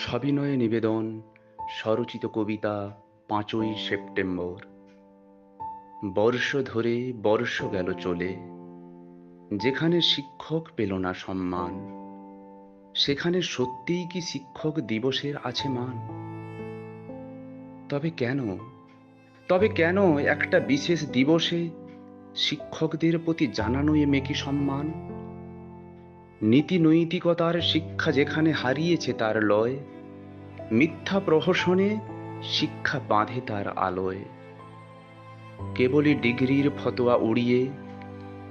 সবিনয়ে নিবেদন স্বরচিত কবিতা ৫ই সেপ্টেম্বর। বর্ষ ধরে বর্ষ গেল চলে, যেখানে শিক্ষক পেল না সম্মান, সেখানে সত্যিই কি শিক্ষক দিবসের আছে মান? তবে কেন তবে কেন একটা বিশেষ দিবসে শিক্ষকদের প্রতি জানানো এ মেকি সম্মান? নীতি নৈতিকতার শিক্ষা যেখানে হারিয়েছে তার লয়, মিথ্যা প্রহসনে শিক্ষা বাঁধে তার আলোয়। কেবলই ডিগ্রির ফতোয়া উড়িয়ে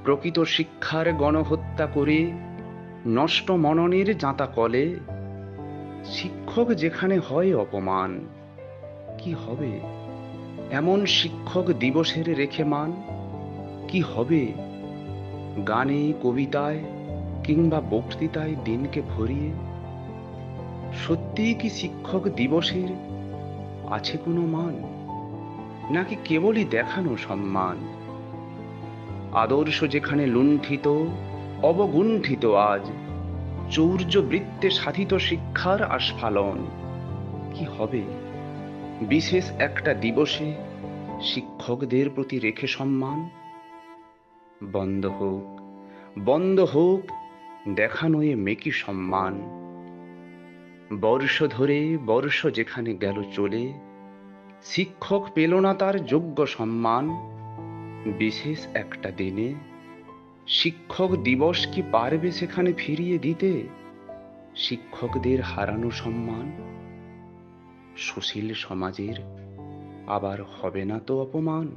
প্রকৃত শিক্ষার গণহত্যা করে নষ্ট মননের জাঁতা কলে শিক্ষক যেখানে হয় অপমান, কি হবে এমন শিক্ষক দিবসের রেখে মান? কি হবে গানে, কবিতায় কিংবা বক্তৃতায় দিনকে ভরিয়ে? সত্যিই কি শিক্ষক দিবসের আছে কোনো মান, নাকি কেবলই দেখানো সম্মান? আদর্শ যেখানে লুণ্ঠিত, অবগুণ্ঠিত আজ, চৌর্য বৃত্তে সাধিত শিক্ষার আস্ফালন, কি হবে বিশেষ একটা দিবসে শিক্ষকদের প্রতি রেখে সম্মান? বন্ধ হোক, বন্ধ হোক দেখানো এ মেকি সম্মান। বর্ষ ধরে বর্ষ যেখানে গেল চলে, শিক্ষক পেল না তার যোগ্য সম্মান। বিশেষ একটা দিনে শিক্ষক দিবস কি পারবে সেখানে ফিরিয়ে দিতে শিক্ষকদের হারানো সম্মান? সুশীল সমাজের আবার হবে না তো অপমান?